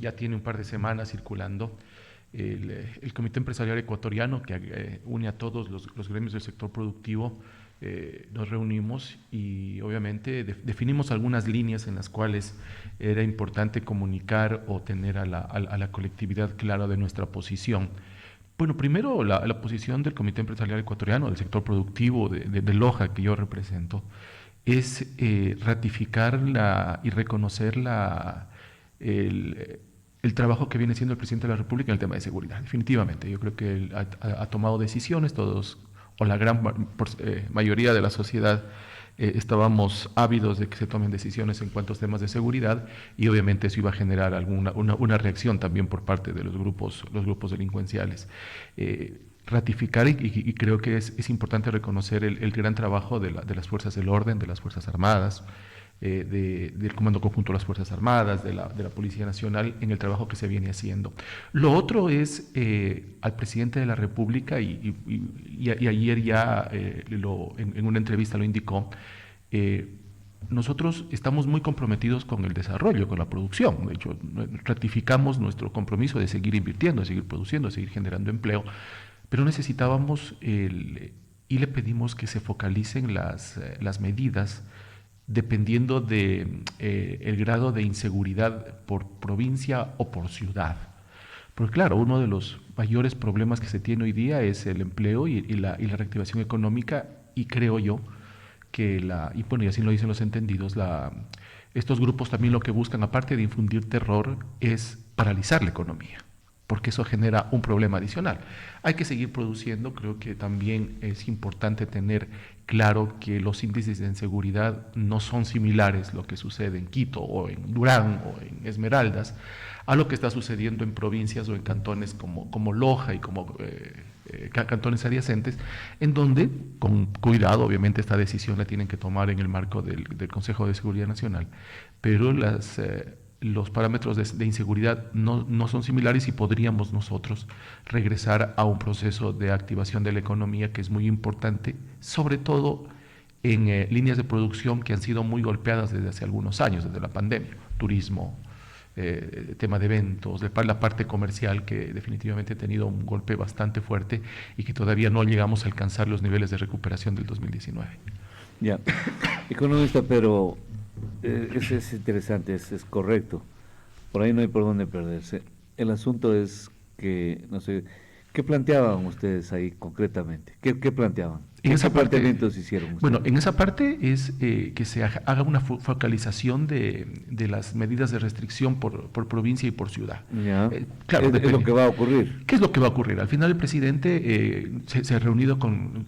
ya tiene un par de semanas circulando, el Comité Empresarial Ecuatoriano, que une a todos los gremios del sector productivo, nos reunimos y obviamente definimos algunas líneas en las cuales era importante comunicar o tener a la colectividad clara de nuestra posición. Bueno, primero la posición del Comité Empresarial Ecuatoriano, del sector productivo de Loja, que yo represento, es ratificar y reconocer el, el trabajo que viene haciendo el presidente de la República en el tema de seguridad. Definitivamente, yo creo que él ha tomado decisiones, todos o la gran mayoría de la sociedad estábamos ávidos de que se tomen decisiones en cuanto a temas de seguridad y obviamente eso iba a generar una reacción también por parte de los grupos delincuenciales. Ratificar y creo que es importante reconocer el gran trabajo de las fuerzas del orden, de las Fuerzas Armadas, del Comando Conjunto de las Fuerzas Armadas, de la Policía Nacional, en el trabajo que se viene haciendo. Lo otro es al presidente de la República, y ayer ya en una entrevista lo indicó, nosotros estamos muy comprometidos con el desarrollo, con la producción. De hecho, ratificamos nuestro compromiso de seguir invirtiendo, de seguir produciendo, de seguir generando empleo, pero necesitábamos y le pedimos que se focalicen las medidas dependiendo de el grado de inseguridad por provincia o por ciudad. Porque claro, uno de los mayores problemas que se tiene hoy día es el empleo y la reactivación económica, y creo yo que y bueno, y así lo dicen los entendidos, estos grupos también lo que buscan, aparte de infundir terror, es paralizar la economía, porque eso genera un problema adicional. Hay que seguir produciendo, creo que también es importante tener claro que los índices de inseguridad no son similares lo que sucede en Quito o en Durán o en Esmeraldas a lo que está sucediendo en provincias o en cantones como Loja y como cantones adyacentes, en donde, con cuidado, obviamente esta decisión la tienen que tomar en el marco del Consejo de Seguridad Nacional, pero los parámetros de inseguridad no son similares y podríamos nosotros regresar a un proceso de activación de la economía que es muy importante, sobre todo en líneas de producción que han sido muy golpeadas desde hace algunos años, desde la pandemia, turismo, tema de eventos, la parte comercial que definitivamente ha tenido un golpe bastante fuerte y que todavía no llegamos a alcanzar los niveles de recuperación del 2019. Ya, economista, pero eso es interesante, es correcto. Por ahí no hay por dónde perderse. El asunto es que, no sé, ¿qué planteaban ustedes ahí concretamente? ¿Qué planteaban? ¿Qué planteamientos hicieron ustedes? Bueno, en esa parte es que se haga una focalización de las medidas de restricción por provincia y por ciudad. Ya. Claro, es lo que va a ocurrir. ¿Qué es lo que va a ocurrir? Al final el presidente se ha reunido con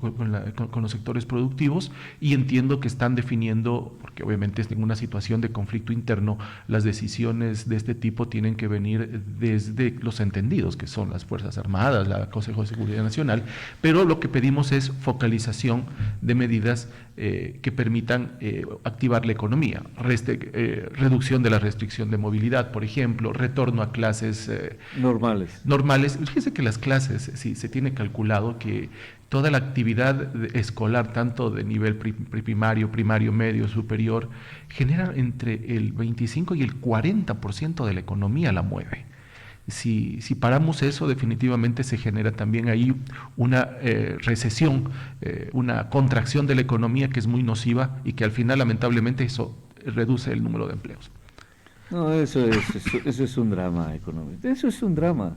los sectores productivos y entiendo que están definiendo, porque obviamente es en una situación de conflicto interno, las decisiones de este tipo tienen que venir desde los entendidos, que son las Fuerzas Armadas, el Consejo de Seguridad Nacional, pero lo que pedimos es focalización de medidas que permitan activar la economía, reducción de la restricción de movilidad, por ejemplo, retorno a clases normales. Fíjese que las clases, sí, se tiene calculado que toda la actividad escolar, tanto de nivel primario, medio, superior, genera entre el 25 y el 40% de la economía la mueve. Si paramos eso, definitivamente se genera también ahí una recesión, una contracción de la economía que es muy nociva y que al final, lamentablemente, eso reduce el número de empleos. No, eso es un drama económico. Eso es un drama.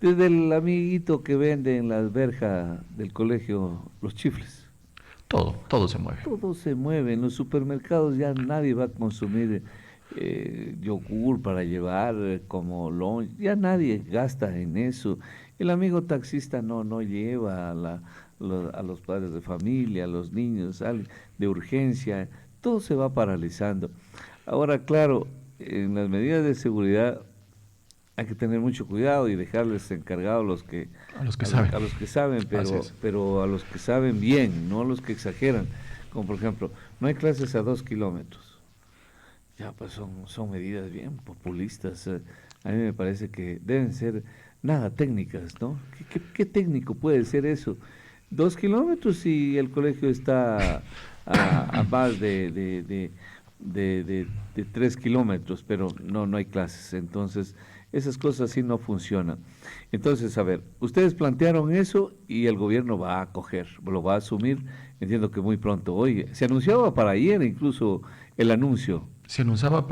Desde el amiguito que vende en la verja del colegio los chifles. Todo se mueve. Todo se mueve. En los supermercados ya nadie va a consumir yogur para llevar como lunch, ya nadie gasta en eso. El amigo taxista no lleva a los padres de familia, a los niños de urgencia, todo se va paralizando. Ahora, claro, en las medidas de seguridad hay que tener mucho cuidado y dejarles encargados a los que saben, pero a los que saben bien, no a los que exageran. Como por ejemplo, no hay clases a 2 kilómetros. Ya, pues son medidas bien populistas. A mí me parece que deben ser nada técnicas, ¿no? ¿Qué técnico puede ser eso? 2 kilómetros y el colegio está a más de de 3 kilómetros, pero no hay clases. Entonces, esas cosas sí no funcionan. Entonces, a ver, ustedes plantearon eso y el gobierno va a acoger, lo va a asumir, entiendo que muy pronto. Oye, se anunciaba para ayer incluso el anuncio. Se anunciaba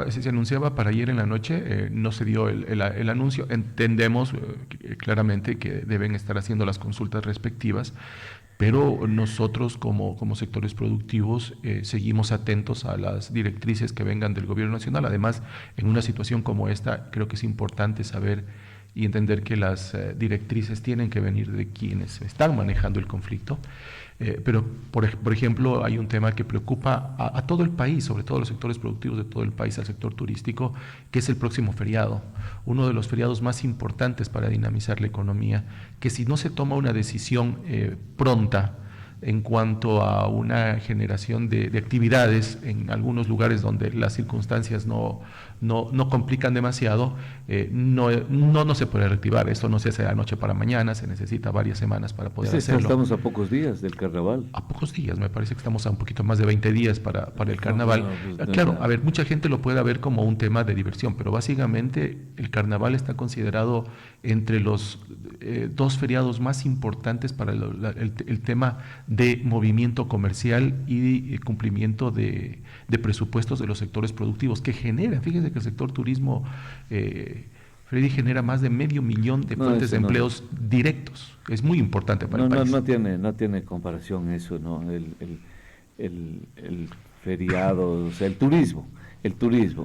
para ayer en la noche, no se dio el anuncio. Entendemos claramente que deben estar haciendo las consultas respectivas, pero nosotros como sectores productivos seguimos atentos a las directrices que vengan del gobierno nacional. Además, en una situación como esta, creo que es importante saber y entender que las directrices tienen que venir de quienes están manejando el conflicto. Pero, por ejemplo, hay un tema que preocupa a todo el país, sobre todo a los sectores productivos de todo el país, al sector turístico, que es el próximo feriado, uno de los feriados más importantes para dinamizar la economía, que si no se toma una decisión pronta en cuanto a una generación de actividades en algunos lugares donde las circunstancias no complican demasiado, no se puede reactivar. Esto no se hace de la noche para mañana, se necesita varias semanas para poder hacerlo. Estamos a pocos días del carnaval. A pocos días, me parece que estamos a un poquito más de 20 días para el carnaval. Claro, a ver, mucha gente lo puede ver como un tema de diversión, pero básicamente el carnaval está considerado entre los dos feriados más importantes para el tema de movimiento comercial y cumplimiento de presupuestos de los sectores productivos que generan. Fíjense que el sector turismo, Freddy, genera más de 500,000 de fuentes de empleos directos. Es muy importante para el país. No tiene comparación eso, ¿no? El feriado, o sea, el turismo.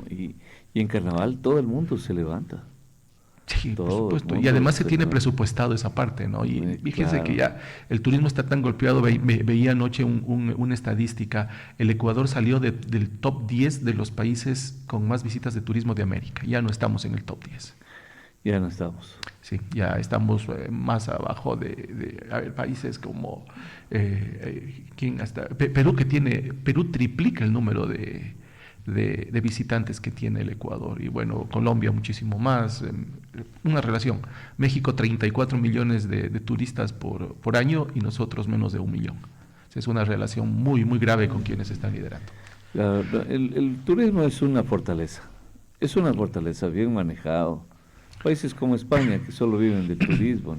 Y en carnaval todo el mundo se levanta. Sí, por supuesto. Y además se tiene presupuestado esa parte, ¿no? Y fíjense claro, que ya el turismo está tan golpeado. Veía anoche una estadística. El Ecuador salió del top 10 de los países con más visitas de turismo de América. Ya no estamos en el top 10. Ya no estamos. Sí, ya estamos más abajo de países como Perú triplica el número de visitantes que tiene el Ecuador, y bueno, Colombia muchísimo más. Una relación, México 34 millones de turistas por año y nosotros menos de 1 millón. Es una relación muy grave con quienes están liderando. El turismo es una fortaleza bien manejado. Países como España, que solo viven del turismo,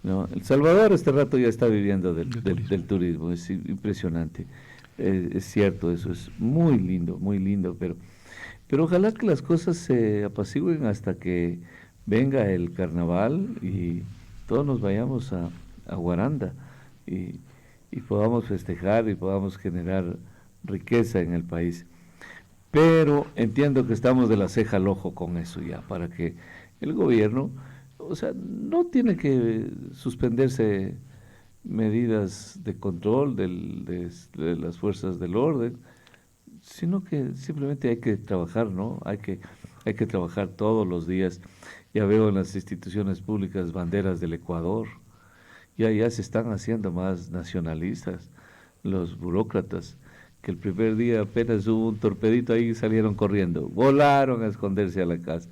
¿no? El Salvador este rato ya está viviendo del turismo, es impresionante. Es cierto, eso es muy lindo, pero ojalá que las cosas se apacigüen hasta que venga el carnaval y todos nos vayamos a Guaranda y podamos festejar y podamos generar riqueza en el país. Pero entiendo que estamos de la ceja al ojo con eso ya, para que el gobierno, o sea, no tiene que suspenderse medidas de control de las fuerzas del orden, sino que simplemente hay que trabajar, ¿no? Hay que trabajar todos los días. Ya veo en las instituciones públicas banderas del Ecuador, ya se están haciendo más nacionalistas los burócratas, que el primer día apenas hubo un torpedito ahí salieron corriendo, volaron a esconderse a la casa.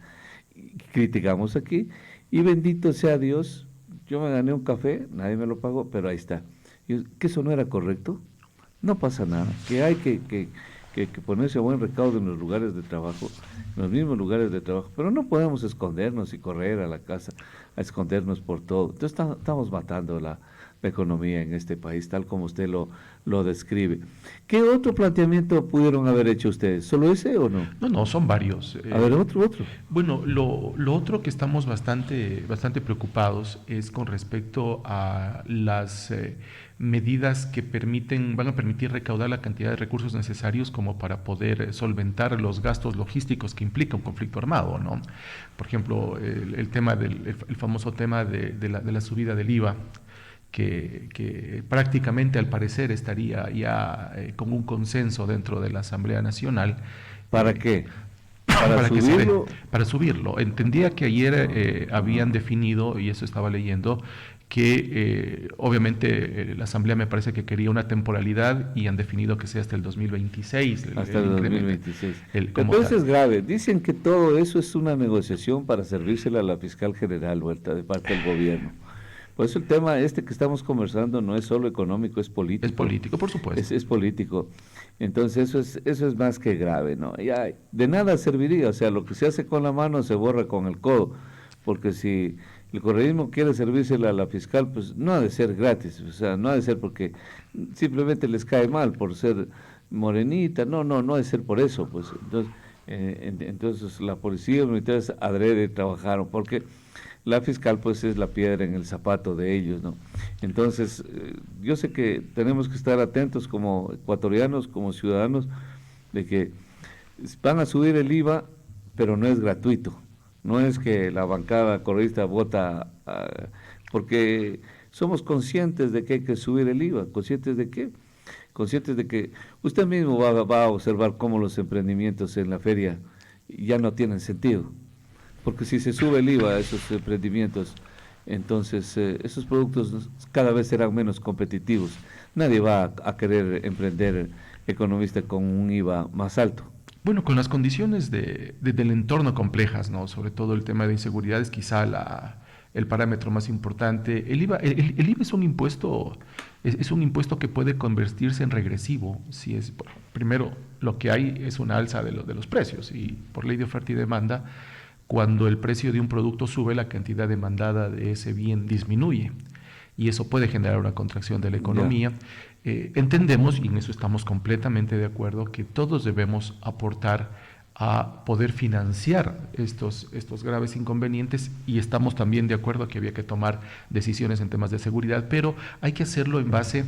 Criticamos aquí y bendito sea Dios, yo me gané un café, nadie me lo pagó, pero ahí está. ¿Que eso no era correcto? No pasa nada, que hay que ponerse a buen recaudo en los lugares de trabajo, en los mismos lugares de trabajo, pero no podemos escondernos y correr a la casa a escondernos por todo. Entonces estamos matando la economía en este país, tal como usted lo describe. ¿Qué otro planteamiento pudieron haber hecho ustedes? ¿Solo ese o no? No, son varios. A ver, otro. Bueno, lo otro que estamos bastante preocupados es con respecto a las medidas que van a permitir recaudar la cantidad de recursos necesarios como para poder solventar los gastos logísticos que implica un conflicto armado, ¿no? Por ejemplo, el famoso tema de la subida del IVA, que prácticamente al parecer estaría ya con un consenso dentro de la Asamblea Nacional. ¿Para qué? Para subirlo. Entendía que ayer habían definido, y eso estaba leyendo, que obviamente la Asamblea me parece que quería una temporalidad y han definido que sea hasta el 2026. Hasta el 2026. Pero eso es grave. Dicen que todo eso es una negociación para servírsela a la fiscal general, Huerta, de parte del gobierno. Por eso el tema este que estamos conversando no es solo económico, es político. Es político, por supuesto. Es político. Entonces eso es más que grave, ¿no? Ya, de nada serviría, o sea, lo que se hace con la mano se borra con el codo, porque si el correísmo quiere servírsela a la fiscal, pues no ha de ser gratis, o sea, no ha de ser porque simplemente les cae mal por ser morenita, no ha de ser por eso, pues. Entonces la policía y los militares adrede trabajaron, porque la fiscal pues es la piedra en el zapato de ellos, ¿no? Entonces, yo sé que tenemos que estar atentos como ecuatorianos, como ciudadanos, de que van a subir el IVA, pero no es gratuito. No es que la bancada correísta vota, porque somos conscientes de que hay que subir el IVA. ¿Conscientes de qué? Conscientes de que usted mismo va a observar cómo los emprendimientos en la feria ya no tienen sentido. Porque si se sube el IVA a esos emprendimientos, entonces esos productos cada vez serán menos competitivos. Nadie va a querer emprender economista con un IVA más alto. Bueno, con las condiciones del entorno complejas, ¿no? Sobre todo el tema de inseguridad es quizá el parámetro más importante. El IVA, el IVA es un impuesto que puede convertirse en regresivo. Si es, bueno, primero, lo que hay es una alza de los precios y por ley de oferta y demanda, cuando el precio de un producto sube, la cantidad demandada de ese bien disminuye y eso puede generar una contracción de la economía. Entendemos, y en eso estamos completamente de acuerdo, que todos debemos aportar a poder financiar estos graves inconvenientes y estamos también de acuerdo que había que tomar decisiones en temas de seguridad, pero hay que hacerlo en base,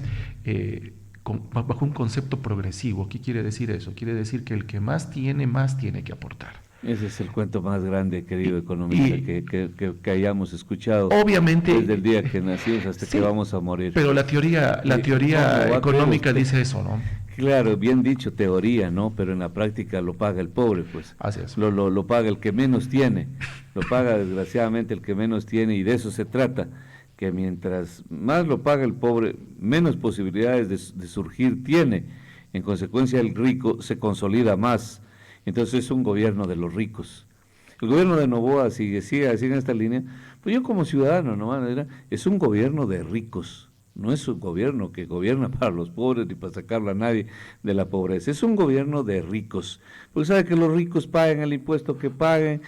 bajo un concepto progresivo. ¿Qué quiere decir eso? Quiere decir que el que más tiene que aportar. Ese es el cuento más grande, querido economista, que hayamos escuchado. Obviamente. Desde el día que nacimos hasta que vamos a morir. Pero la teoría económica dice eso, ¿no? Claro, bien dicho, teoría, ¿no? Pero en la práctica lo paga el pobre, pues. Así es. Lo paga el que menos tiene. Lo paga, desgraciadamente, el que menos tiene, y de eso se trata. Que mientras más lo paga el pobre, menos posibilidades de surgir tiene. En consecuencia, el rico se consolida más. Entonces es un gobierno de los ricos. El gobierno de Noboa sigue en esta línea. Pues yo como ciudadano, ¿no? Es un gobierno de ricos. No es un gobierno que gobierna para los pobres ni para sacarlo a nadie de la pobreza. Es un gobierno de ricos. Porque sabe que los ricos paguen el impuesto que paguen,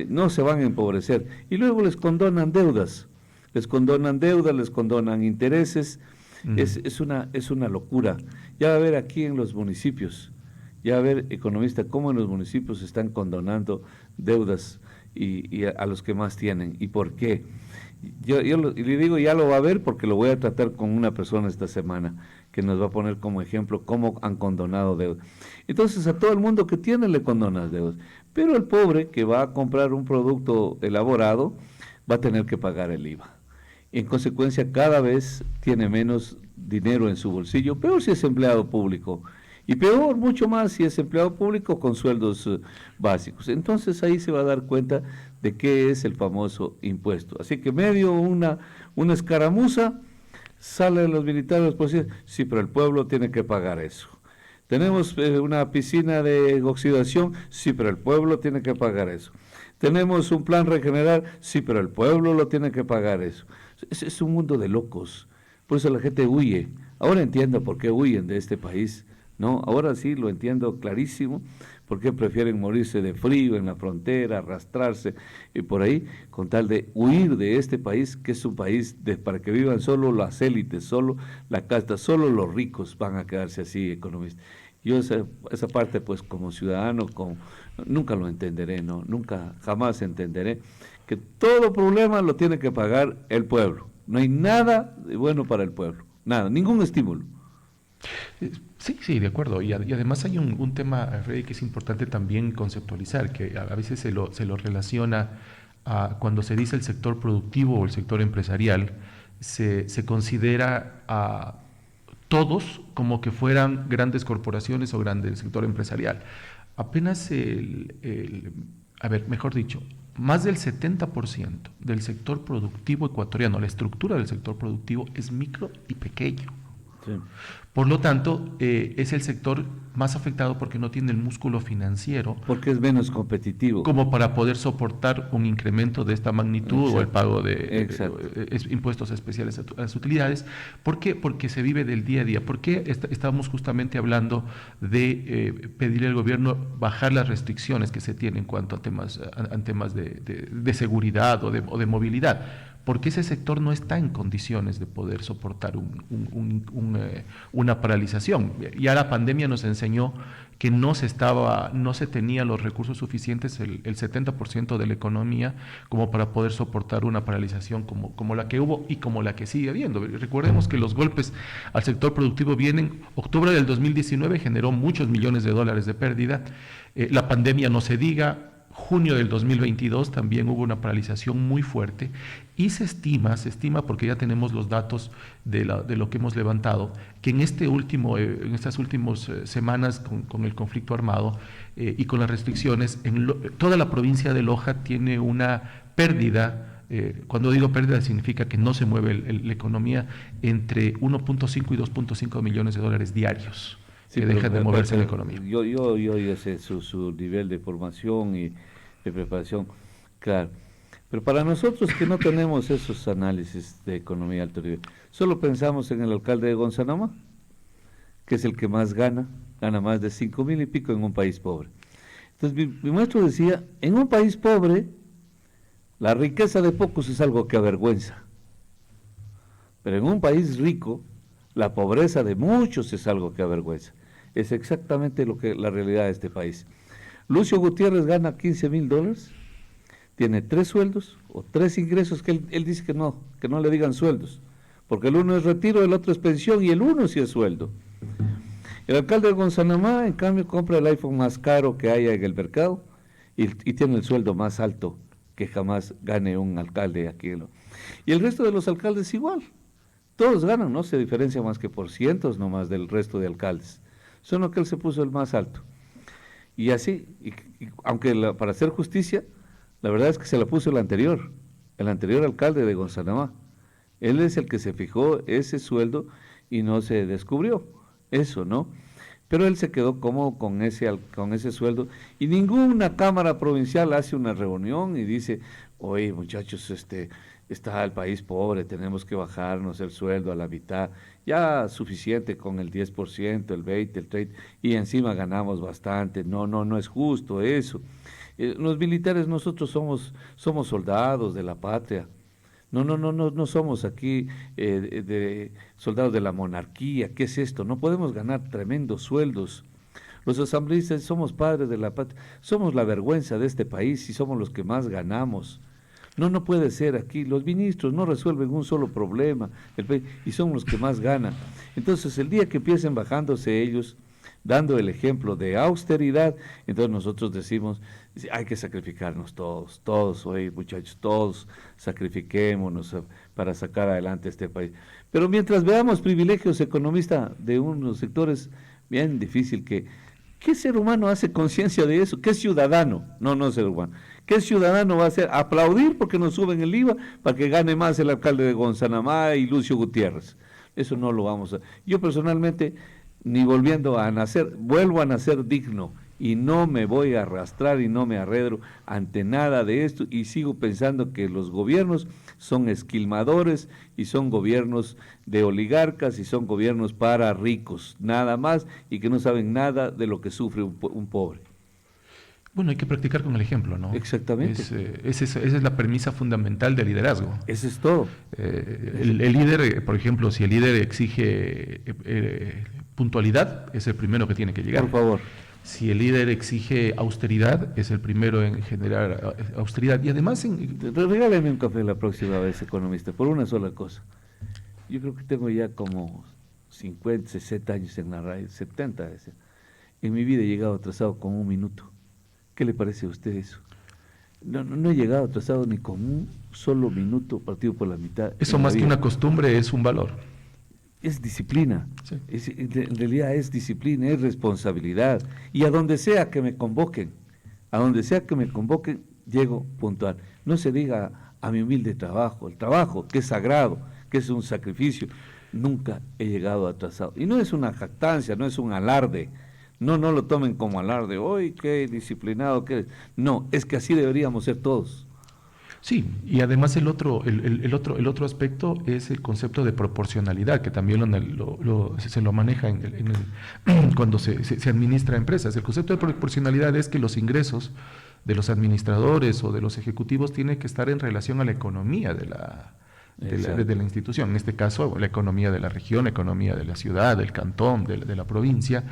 no se van a empobrecer. Y luego les condonan deudas. Les condonan intereses. Es una locura. Ya va a ver aquí en los municipios. Ya a ver, economista, cómo en los municipios se están condonando deudas y a los que más tienen. ¿Y por qué? Yo le digo, ya lo va a ver porque lo voy a tratar con una persona esta semana que nos va a poner como ejemplo cómo han condonado deudas. Entonces, a todo el mundo que tiene le condonan deudas. Pero el pobre que va a comprar un producto elaborado va a tener que pagar el IVA. En consecuencia, cada vez tiene menos dinero en su bolsillo, peor si es empleado público. Y peor, mucho más, si es empleado público con sueldos básicos. Entonces ahí se va a dar cuenta de qué es el famoso impuesto. Así que medio una escaramuza, salen los militares, pues sí, pero el pueblo tiene que pagar eso. Tenemos una piscina de oxidación, sí, pero el pueblo tiene que pagar eso. Tenemos un plan regenerar, sí, pero el pueblo lo tiene que pagar eso. Es un mundo de locos. Por eso la gente huye. Ahora entiendo por qué huyen de este país. No, ahora sí lo entiendo clarísimo, porque prefieren morirse de frío en la frontera, arrastrarse y por ahí, con tal de huir de este país, que es un país para que vivan solo las élites, solo la casta, solo los ricos van a quedarse así, economistas. Yo esa parte, pues, como ciudadano, nunca lo entenderé, ¿no? Nunca, jamás entenderé que todo problema lo tiene que pagar el pueblo. No hay nada bueno para el pueblo, nada, ningún estímulo. Sí, de acuerdo. Y además hay un tema, Freddy, que es importante también conceptualizar, que a veces se lo relaciona a cuando se dice el sector productivo o el sector empresarial, se considera a todos como que fueran grandes corporaciones o grandes del sector empresarial. Apenas mejor dicho, más del 70% del sector productivo ecuatoriano, la estructura del sector productivo es micro y pequeño. Sí. Por lo tanto, es el sector más afectado porque no tiene el músculo financiero Porque es menos competitivo. como para poder soportar un incremento de esta magnitud. Exacto. O el pago de impuestos especiales a las utilidades. ¿Por qué? Porque se vive del día a día. ¿Por qué estábamos justamente hablando de pedirle al gobierno bajar las restricciones que se tienen en cuanto a temas de seguridad o de movilidad? Porque ese sector no está en condiciones de poder soportar una paralización. Ya la pandemia nos enseñó que no se tenía los recursos suficientes, el 70% de la economía, como para poder soportar una paralización como la que hubo y como la que sigue habiendo. Recordemos que los golpes al sector productivo vienen, octubre del 2019 generó muchos millones de dólares de pérdida, la pandemia no se diga. Junio del 2022 también hubo una paralización muy fuerte y se estima porque ya tenemos los datos de lo que hemos levantado, que en estas últimas semanas con el conflicto armado y con las restricciones, toda la provincia de Loja tiene una pérdida. Cuando digo pérdida significa que no se mueve la economía, entre 1.5 y 2.5 millones de dólares diarios. Sí, que dejan de moverse la economía. Yo ya sé su nivel de formación y de preparación, claro. Pero para nosotros que no tenemos esos análisis de economía de alto nivel, solo pensamos en el alcalde de Gonzanamá, que es el que más gana más de 5,000 y pico en un país pobre. Entonces mi maestro decía, en un país pobre, la riqueza de pocos es algo que avergüenza. Pero en un país rico, la pobreza de muchos es algo que avergüenza. Es exactamente la realidad de este país. Lucio Gutiérrez gana $15,000, tiene 3 sueldos o 3 ingresos que él dice que no le digan sueldos, porque el uno es retiro, el otro es pensión y el uno sí es sueldo. El alcalde de Gonzanamá, en cambio, compra el iPhone más caro que haya en el mercado y tiene el sueldo más alto que jamás gane un alcalde aquí. Y el resto de los alcaldes igual. Todos ganan, no se diferencia más que por cientos nomás del resto de alcaldes. Solo que él se puso el más alto. Y así, aunque para hacer justicia, la verdad es que se la puso el anterior alcalde de Gonzanamá. Él es el que se fijó ese sueldo y no se descubrió eso, ¿no? Pero él se quedó cómodo con ese sueldo y ninguna cámara provincial hace una reunión y dice, oye muchachos, está el país pobre, tenemos que bajarnos el sueldo a la mitad, ya suficiente con el 10%, el 20%, el 30%, y encima ganamos bastante, no es justo eso. Los militares nosotros somos soldados de la patria, no somos aquí de soldados de la monarquía. ¿Qué es esto? No podemos ganar tremendos sueldos. Los asambleístas somos padres de la patria, somos la vergüenza de este país y somos los que más ganamos. No puede ser aquí. Los ministros no resuelven un solo problema y son los que más ganan. Entonces, el día que empiecen bajándose ellos, dando el ejemplo de austeridad, entonces nosotros decimos, hay que sacrificarnos todos, oye muchachos, todos sacrifiquémonos para sacar adelante este país. Pero mientras veamos privilegios economistas de unos sectores, bien difícil ¿qué ser humano hace conciencia de eso? ¿Qué ciudadano? No ser humano. ¿Qué ciudadano va a hacer? Aplaudir porque nos suben el IVA para que gane más el alcalde de Gonzanamá y Lucio Gutiérrez. Eso no lo vamos a... Yo personalmente, ni volviendo a nacer, vuelvo a nacer digno y no me voy a arrastrar y no me arredro ante nada de esto y sigo pensando que los gobiernos son esquilmadores y son gobiernos de oligarcas y son gobiernos para ricos, nada más, y que no saben nada de lo que sufre un pobre. Bueno, hay que practicar con el ejemplo, ¿no? Exactamente. Esa es la premisa fundamental del liderazgo. Eso es todo. El líder, por ejemplo, si el líder exige puntualidad, es el primero que tiene que llegar. Por favor. Si el líder exige austeridad, es el primero en generar austeridad. Y además... Regáleme un café la próxima vez, economista, por una sola cosa. Yo creo que tengo ya como 50, 60 años en la radio, 70. En mi vida he llegado atrasado con 1 minuto. ¿Qué le parece a usted eso? No he llegado atrasado ni con 1 solo minuto partido por la mitad. Eso más que una costumbre es un valor. Es disciplina, sí. En realidad es disciplina, es responsabilidad. Y a donde sea que me convoquen, llego puntual. No se diga a mi humilde trabajo, el trabajo que es sagrado, que es un sacrificio. nunca he llegado atrasado. Y no es una jactancia, no es un alarde. No, no lo tomen como alarde. ¡Uy, qué disciplinado que eres! No, es que así deberíamos ser todos. Sí, y además el otro aspecto es el concepto de proporcionalidad, que también se lo maneja cuando se administra empresas. El concepto de proporcionalidad es que los ingresos de los administradores o de los ejecutivos tienen que estar en relación a la economía de la institución, en este caso la economía de la región, la economía de la ciudad, del cantón, de la provincia,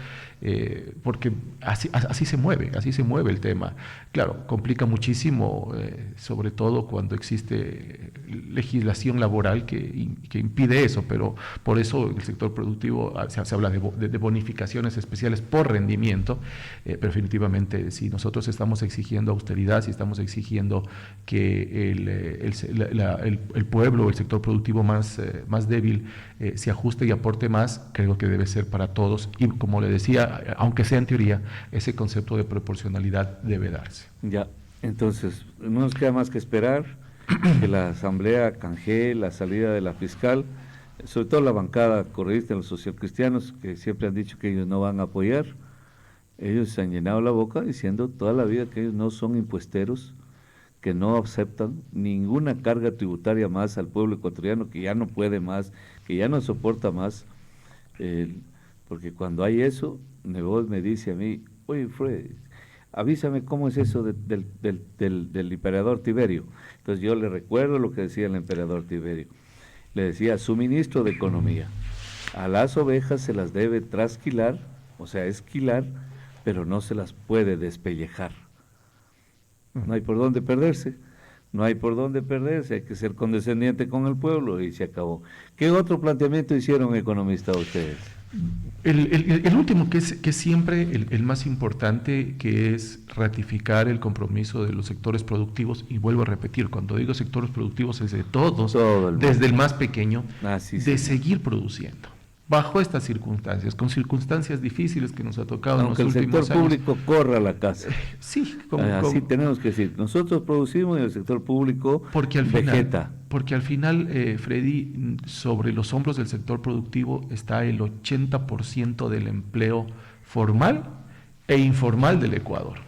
porque así se mueve el tema. Claro, complica muchísimo, sobre todo cuando existe legislación laboral que impide eso, pero por eso en el sector productivo se habla de bonificaciones especiales por rendimiento, pero definitivamente si nosotros estamos exigiendo austeridad, si estamos exigiendo que el pueblo, el sector productivo más débil se ajuste y aporte más, creo que debe ser para todos y como le decía, aunque sea en teoría, ese concepto de proporcionalidad debe darse. Ya, entonces, no nos queda más que esperar que la Asamblea canjee la salida de la fiscal, sobre todo la bancada correísta de los socialcristianos, que siempre han dicho que ellos no van a apoyar. Ellos se han llenado la boca diciendo toda la vida que ellos no son impuesteros, que no aceptan ninguna carga tributaria más al pueblo ecuatoriano, que ya no puede más, que ya no soporta más, porque cuando hay eso, Nebot me dice a mí, oye Fred, avísame cómo es eso del emperador Tiberio. Entonces yo le recuerdo lo que decía el emperador Tiberio. Le decía, su ministro de Economía, a las ovejas se las debe trasquilar, o sea, esquilar, pero no se las puede despellejar. No hay por dónde perderse, no hay por dónde perderse, hay que ser condescendiente con el pueblo y se acabó. ¿Qué otro planteamiento hicieron economistas ustedes? El último, que es siempre el más importante, que es ratificar el compromiso de los sectores productivos, y vuelvo a repetir, cuando digo sectores productivos es de todos, desde el más pequeño, de seguir produciendo. Bajo estas circunstancias, con circunstancias difíciles que nos ha tocado aunque en los últimos años. Aunque el sector público corra la casa. Sí. Así tenemos que decir, nosotros producimos y el sector público vegeta. Porque al final, Freddy, sobre los hombros del sector productivo está el 80% del empleo formal e informal del Ecuador.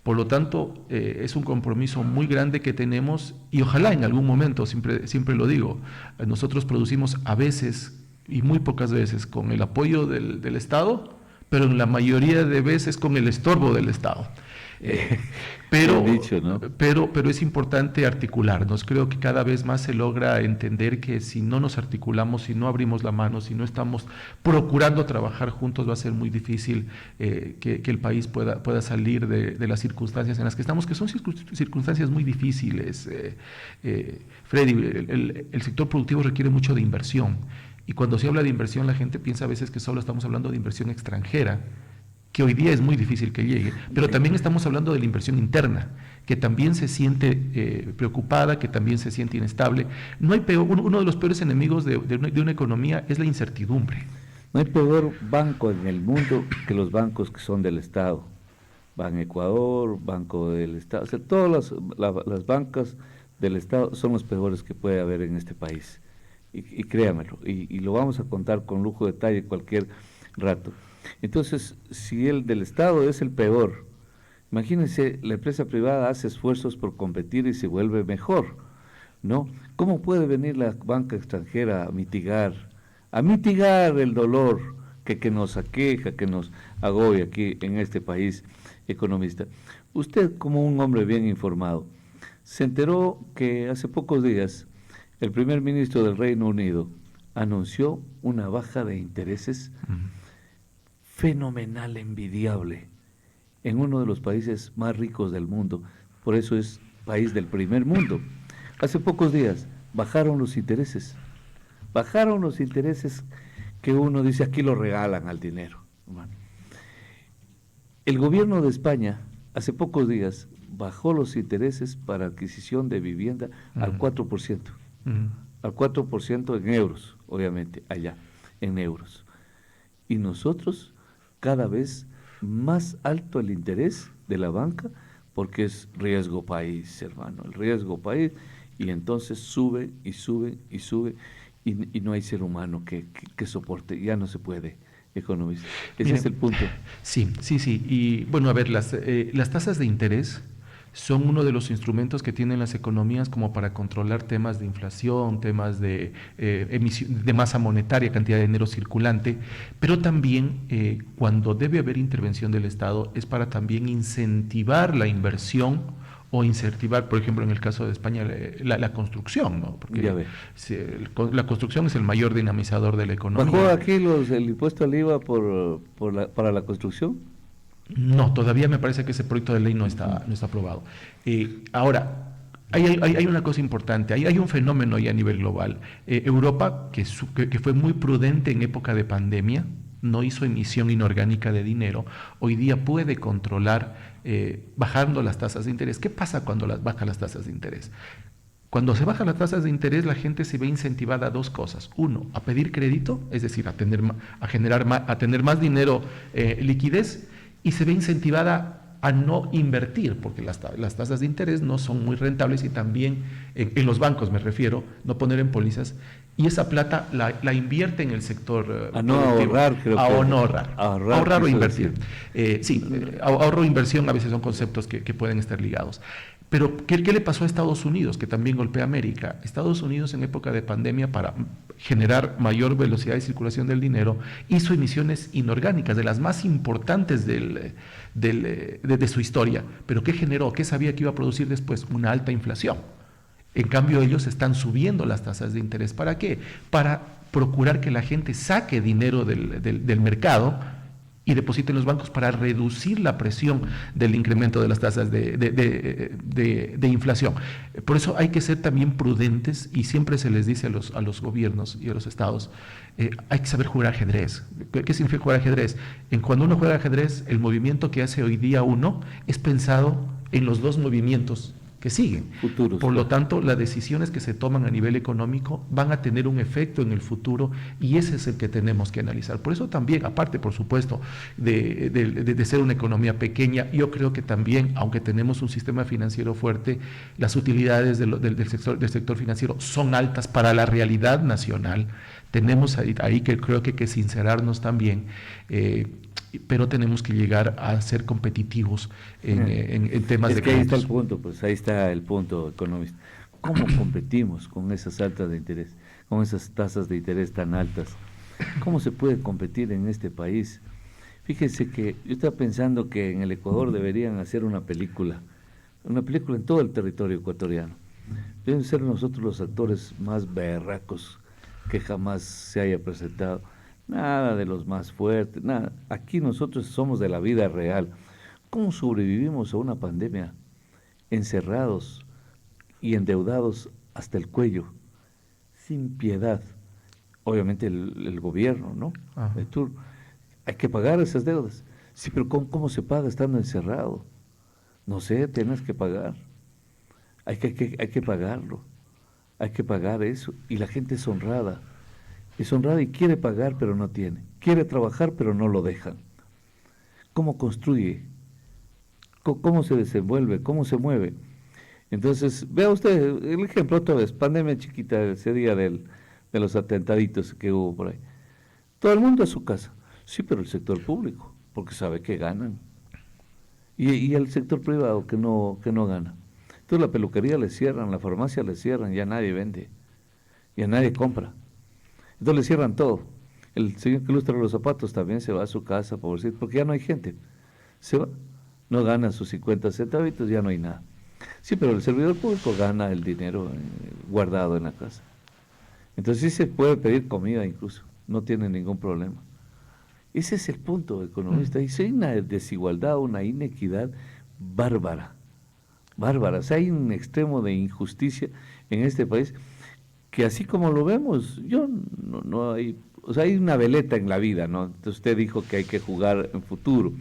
Por lo tanto, es un compromiso muy grande que tenemos y ojalá en algún momento, siempre lo digo, nosotros producimos a veces y muy pocas veces con el apoyo del Estado, pero en la mayoría de veces con el estorbo del Estado. Pero es importante articularnos. Creo que cada vez más se logra entender que si no nos articulamos, si no abrimos la mano, si no estamos procurando trabajar juntos, va a ser muy difícil que el país pueda salir de las circunstancias en las que estamos, que son circunstancias muy difíciles. Freddy, el sector productivo requiere mucho de inversión. Y cuando se habla de inversión, la gente piensa a veces que solo estamos hablando de inversión extranjera, que hoy día es muy difícil que llegue, pero también estamos hablando de la inversión interna, que también se siente preocupada, que también se siente inestable. No hay uno de los peores enemigos de una economía es la incertidumbre. No hay peor banco en el mundo que los bancos que son del Estado. Ban Ecuador, Banco del Estado, o sea, todas las bancas del Estado son los peores que puede haber en este país. Y créamelo, y lo vamos a contar con lujo de detalle cualquier rato. Entonces, si el del Estado es el peor, imagínense, la empresa privada hace esfuerzos por competir y se vuelve mejor, ¿no? ¿Cómo puede venir la banca extranjera a mitigar el dolor que nos aqueja, que nos agobia aquí en este país, economista? Usted, como un hombre bien informado, se enteró que hace pocos días el primer ministro del Reino Unido anunció una baja de intereses fenomenal, envidiable, en uno de los países más ricos del mundo. Por eso es país del primer mundo. Hace pocos días bajaron los intereses que uno dice aquí lo regalan al dinero. El gobierno de España hace pocos días bajó los intereses para adquisición de vivienda al 4%. Al 4% en euros, obviamente, allá, en euros. Y nosotros, cada vez más alto el interés de la banca, porque es riesgo país, hermano, el riesgo país, y entonces sube y sube y sube, y no hay ser humano que soporte, ya no se puede, economista. Ese Mire, es el punto. sí, sí, sí. Y bueno, a ver, las tasas de interés son uno de los instrumentos que tienen las economías como para controlar temas de inflación, temas de, de masa monetaria, cantidad de dinero circulante, pero también cuando debe haber intervención del Estado es para también incentivar la inversión o incentivar, por ejemplo, en el caso de España, la construcción, ¿no? Ya Porque ve. la construcción es el mayor dinamizador de la ¿Bajó economía. aquí el impuesto al IVA para la construcción? No, todavía me parece que ese proyecto de ley Ujú. no está aprobado. Ahora, hay una cosa importante, hay un fenómeno ahí a nivel global. Europa, que fue muy prudente en época de pandemia, no hizo emisión inorgánica de dinero, hoy día puede controlar bajando las tasas de interés. ¿Qué pasa cuando baja las tasas de interés? Cuando se bajan las tasas de interés, la gente se ve incentivada a dos cosas. Uno, a pedir crédito, es decir, a tener más dinero, liquidez, y se ve incentivada a no invertir, porque las tasas de interés no son muy rentables y también en los bancos, me refiero, no poner en pólizas, y esa plata la invierte en el sector A no productivo. ahorrar, creo A que o no ahorrar. ahorrar Ahorrar o quiso invertir. decir. Sí, ahorro e inversión a veces son conceptos que pueden estar ligados. Pero, ¿qué le pasó a Estados Unidos, que también golpea a América? Estados Unidos, en época de pandemia, para generar mayor velocidad de circulación del dinero, hizo emisiones inorgánicas, de las más importantes de su historia. ¿Pero qué generó? ¿Qué sabía que iba a producir después? Una alta inflación. En cambio, ellos están subiendo las tasas de interés. ¿Para qué? Para procurar que la gente saque dinero del mercado y deposite en los bancos para reducir la presión del incremento de las tasas de inflación. Por eso hay que ser también prudentes y siempre se les dice a los gobiernos y a los estados, hay que saber jugar ajedrez. ¿Qué significa jugar ajedrez? Cuando uno juega ajedrez, el movimiento que hace hoy día uno es pensado en los dos movimientos que siguen. Futuros, Por lo claro. tanto, las decisiones que se toman a nivel económico van a tener un efecto en el futuro y ese es el que tenemos que analizar. Por eso también, aparte, por supuesto, de ser una economía pequeña, yo creo que también, aunque tenemos un sistema financiero fuerte, las utilidades del sector financiero son altas para la realidad nacional. Tenemos ahí que creo que hay que sincerarnos también. Pero tenemos que llegar a ser competitivos en temas Es de que ahí está el créditos. punto, pues ahí está el punto, economista. ¿Cómo competimos con esas altas de interés, con esas tasas de interés tan altas? ¿Cómo se puede competir en este país? Fíjese que yo estaba pensando que en el Ecuador deberían hacer una película en todo el territorio ecuatoriano. Deben ser nosotros los actores más berracos que jamás se haya presentado. Nada de los más fuertes, nada. Aquí nosotros somos de la vida real. ¿Cómo sobrevivimos a una pandemia encerrados y endeudados hasta el cuello, sin piedad? Obviamente el gobierno, ¿no? Ajá. De turno. Hay que pagar esas deudas. Sí, pero ¿cómo se paga estando encerrado? No sé, tienes que pagar. Hay que pagarlo. Hay que pagar eso. Y la gente es honrada. Es honrada y quiere pagar, pero no tiene. Quiere trabajar, pero no lo dejan. ¿Cómo construye? ¿Cómo se desenvuelve? ¿Cómo se mueve? Entonces, vea usted el ejemplo otra vez, pandemia chiquita, ese día de los atentaditos que hubo por ahí. Todo el mundo a su casa. Sí, pero el sector público, porque sabe que ganan. Y el sector privado que no gana. Entonces la peluquería le cierran, la farmacia le cierran, ya nadie vende, ya nadie compra. Entonces le cierran todo. El señor que lustra los zapatos también se va a su casa, pobrecito, porque ya no hay gente. Se va, no gana sus 50 centavitos, ya no hay nada. Sí, pero el servidor público gana el dinero guardado en la casa. Entonces sí se puede pedir comida incluso, no tiene ningún problema. Ese es el punto, economista. Y hay una desigualdad, una inequidad bárbara, bárbara. O sea, hay un extremo de injusticia en este país que así como lo vemos, no hay, o sea, hay una veleta en la vida, ¿no? Entonces usted dijo que hay que jugar en futuro,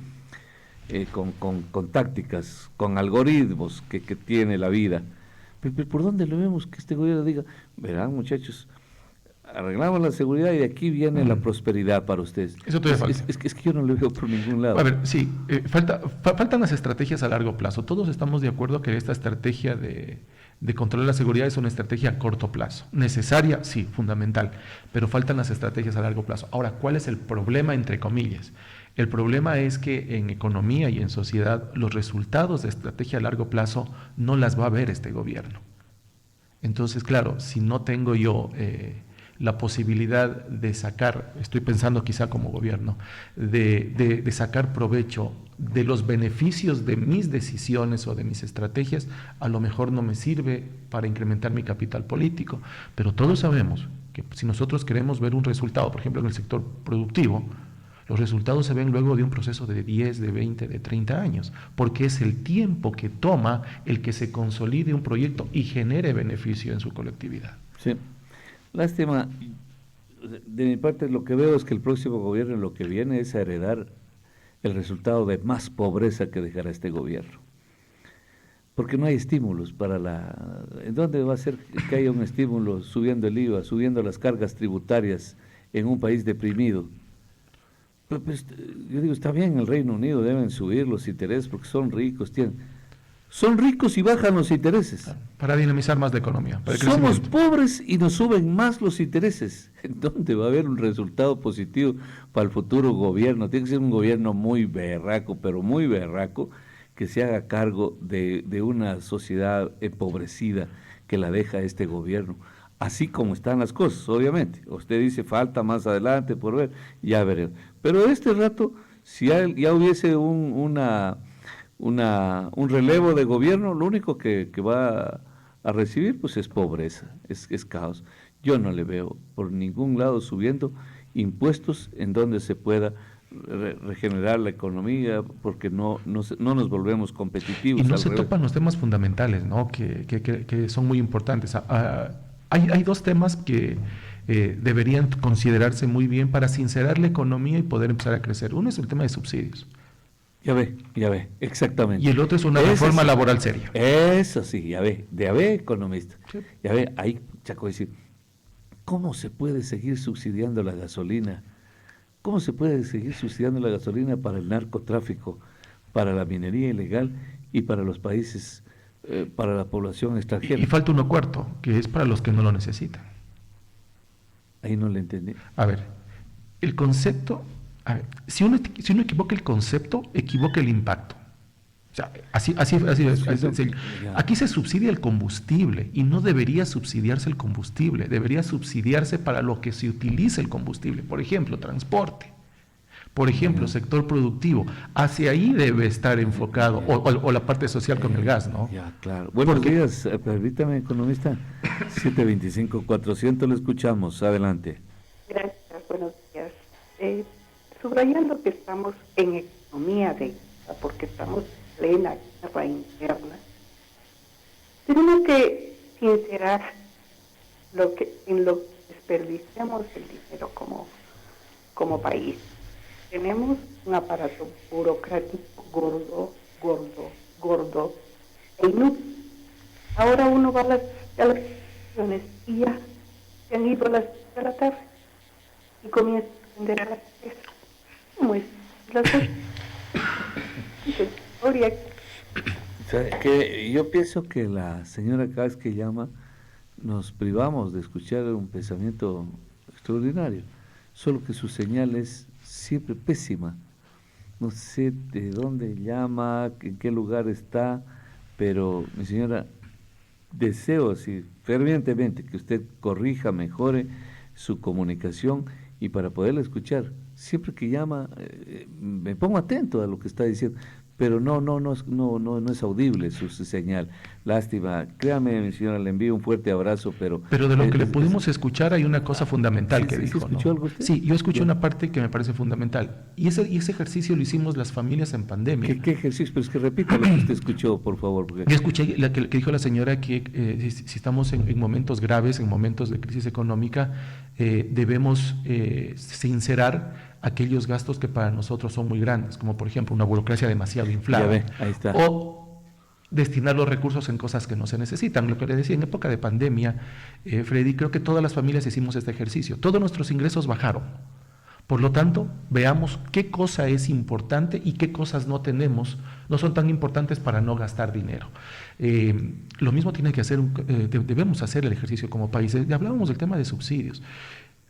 con tácticas, con algoritmos que tiene la vida. Pero ¿por dónde lo vemos que este gobierno diga, verán muchachos, arreglamos la seguridad y de aquí viene la prosperidad para ustedes? Eso todavía falta. Es que yo no lo veo por ningún lado. A ver, sí, faltan las estrategias a largo plazo. Todos estamos de acuerdo que esta estrategia de controlar la seguridad es una estrategia a corto plazo. Necesaria, sí, fundamental, pero faltan las estrategias a largo plazo. Ahora, ¿cuál es el problema, entre comillas? El problema es que en economía y en sociedad los resultados de estrategia a largo plazo no las va a ver este gobierno. Entonces, claro, si no tengo yo la posibilidad de sacar, estoy pensando quizá como gobierno, de sacar provecho de los beneficios de mis decisiones o de mis estrategias, a lo mejor no me sirve para incrementar mi capital político. Pero todos sabemos que si nosotros queremos ver un resultado, por ejemplo en el sector productivo, los resultados se ven luego de un proceso de 10, de 20, de 30 años, porque es el tiempo que toma el que se consolide un proyecto y genere beneficio en su colectividad. Sí. Lástima, de mi parte lo que veo es que el próximo gobierno lo que viene es a heredar el resultado de más pobreza que dejará este gobierno. Porque no hay estímulos para la... ¿En dónde va a ser que haya un estímulo subiendo el IVA, subiendo las cargas tributarias en un país deprimido? Pues, yo digo, está bien, en el Reino Unido deben subir los intereses porque son ricos, son ricos y bajan los intereses. Para dinamizar más la economía. Somos pobres y nos suben más los intereses. ¿En dónde va a haber un resultado positivo para el futuro gobierno? Tiene que ser un gobierno muy berraco, pero muy berraco, que se haga cargo de una sociedad empobrecida que la deja este gobierno. Así como están las cosas, obviamente. Usted dice, falta más adelante por ver, ya veremos. Pero este rato, si ya hubiese un relevo de gobierno, lo único que va a recibir pues es pobreza, es caos. Yo no le veo por ningún lado subiendo impuestos en donde se pueda regenerar la economía, porque no nos volvemos competitivos. Y no se topan los temas fundamentales, ¿no? que son muy importantes. Hay dos temas que deberían considerarse muy bien para sincerar la economía y poder empezar a crecer. Uno es el tema de subsidios. Ya ve, exactamente. Y el otro es una reforma laboral seria. Eso sí, ya ve, economista. Sí. Ya ve, ahí, Chaco, decir, ¿cómo se puede seguir subsidiando la gasolina? ¿Cómo se puede seguir subsidiando la gasolina para el narcotráfico, para la minería ilegal y para los países, para la población extranjera? Y falta uno cuarto, que es para los que no lo necesitan. Ahí no le entendí. A ver, el concepto... A ver, si uno equivoca el concepto, equivoca el impacto. O sea, así es. Aquí se subsidia el combustible y no debería subsidiarse el combustible, debería subsidiarse para lo que se utiliza el combustible. Por ejemplo, transporte. Por ejemplo, sector productivo. Hacia ahí debe estar enfocado, o la parte social con el gas, ¿no? Ya, claro. Buenos días, permítame, economista. 725-400, lo escuchamos. Adelante. Gracias, buenos días. Subrayando que estamos en economía de guerra, porque estamos en plena guerra interna, tenemos que sincerar en lo que desperdiciamos el dinero como país. Tenemos un aparato burocrático gordo e inútil. Ahora uno va a las elecciones y ya se han ido a las 6 de la tarde y comienza a vender a las 3. ¿Cómo es? Que yo pienso que la señora cada vez que llama nos privamos de escuchar un pensamiento extraordinario, solo que su señal es siempre pésima. No sé de dónde llama, en qué lugar está, pero mi señora, deseo así fervientemente que usted corrija, mejore su comunicación, y para poderla escuchar, siempre que llama, me pongo atento a lo que está diciendo, pero no es audible su señal. Lástima. Créame, mi señora, le envío un fuerte abrazo, pero de lo que le pudimos escuchar hay una cosa fundamental que dijo, ¿sí escuchó algo usted? Sí, yo escuché una parte que me parece fundamental, y ese ejercicio lo hicimos las familias en pandemia. ¿Qué ejercicio? Pero es que repita lo que usted escuchó, por favor. Porque... Yo escuché que dijo la señora que si estamos en momentos graves, en momentos de crisis económica, debemos sincerar aquellos gastos que para nosotros son muy grandes, como por ejemplo una burocracia demasiado inflada. Ya ve, ahí está. O destinar los recursos en cosas que no se necesitan. Lo que le decía, en época de pandemia, Freddy, creo que todas las familias hicimos este ejercicio. Todos nuestros ingresos bajaron, Por lo tanto, veamos qué cosa es importante y qué cosas no tenemos, no son tan importantes para no gastar dinero. Lo mismo tiene que hacer, debemos hacer el ejercicio como país. Ya hablábamos del tema de subsidios.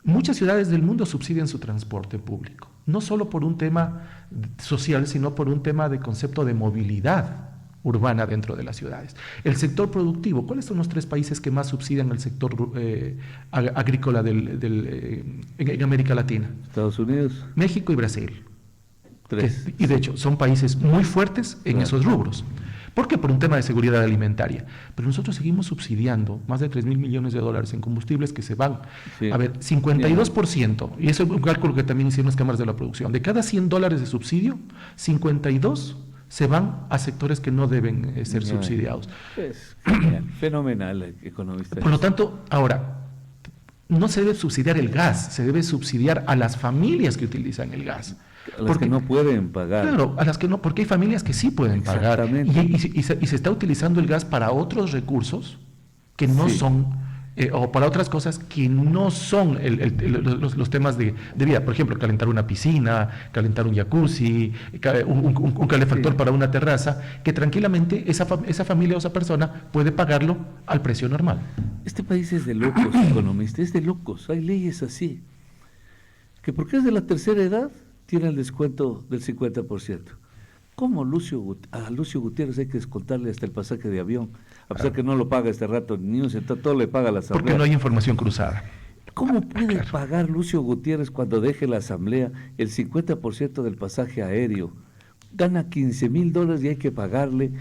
Muchas ciudades del mundo subsidian su transporte público, no solo por un tema social, sino por un tema de concepto de movilidad urbana dentro de las ciudades. El sector productivo, ¿cuáles son los 3 países que más subsidian el sector agrícola en América Latina? Estados Unidos. México y Brasil. 3. Y de hecho, son países muy fuertes en esos rubros. ¿Por qué? Por un tema de seguridad alimentaria. Pero nosotros seguimos subsidiando más de 3.000 millones de dólares en combustibles que se van. Sí. A ver, 52%, y eso es un cálculo que también hicieron las cámaras de la producción, de cada 100 dólares de subsidio, 52 se van a sectores que no deben ser subsidiados. Es genial, fenomenal, economista. Por lo tanto, ahora, no se debe subsidiar el gas, se debe subsidiar a las familias que utilizan el gas. A las que no pueden pagar. Claro, a las que no, porque hay familias que sí pueden pagar. Y se está utilizando el gas para otros recursos que no son, o para otras cosas que no son los temas de vida. Por ejemplo, calentar una piscina, calentar un jacuzzi, un calefactor para una terraza, que tranquilamente esa familia o esa persona puede pagarlo al precio normal. Este país es de locos, economista, es de locos. Hay leyes así. Que porque es de la tercera edad, tiene el descuento del 50%. ¿Cómo a Lucio Gutiérrez hay que descontarle hasta el pasaje de avión? A pesar que no lo paga este rato, ni un centavo, todo le paga la asamblea. Porque no hay información cruzada. ¿Cómo puede pagar Lucio Gutiérrez cuando deje la asamblea el 50% del pasaje aéreo? Gana $15,000 y hay que pagarle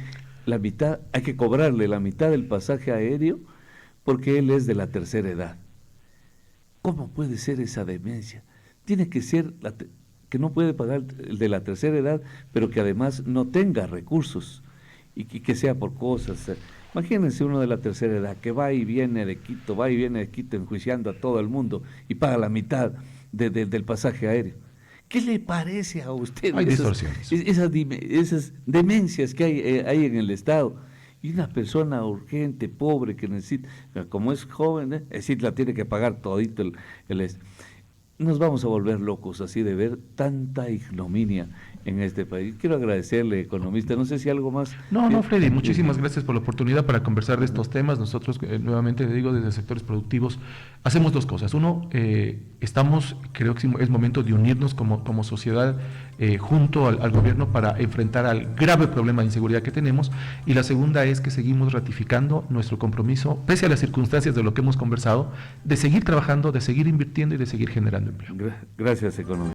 la mitad, hay que cobrarle la mitad del pasaje aéreo porque él es de la tercera edad. ¿Cómo puede ser esa demencia? Tiene que ser que no puede pagar el de la tercera edad, pero que además no tenga recursos y que sea por cosas. Imagínense uno de la tercera edad que va y viene de Quito enjuiciando a todo el mundo y paga la mitad del pasaje aéreo. ¿Qué le parece a usted Hay distorsiones. esas demencias que hay en el Estado? Y una persona urgente, pobre, que necesita, como es joven, es decir, la tiene que pagar todito nos vamos a volver locos así de ver tanta ignominia en este país. Quiero agradecerle, economista, no sé si algo más. No, Freddy, muchísimas gracias por la oportunidad para conversar de estos temas. Nosotros, nuevamente le digo, desde sectores productivos, hacemos 2 cosas. Uno, creo que es momento de unirnos como sociedad junto al gobierno para enfrentar al grave problema de inseguridad que tenemos. Y la segunda es que seguimos ratificando nuestro compromiso, pese a las circunstancias de lo que hemos conversado, de seguir trabajando, de seguir invirtiendo y de seguir generando empleo. Gracias, economista.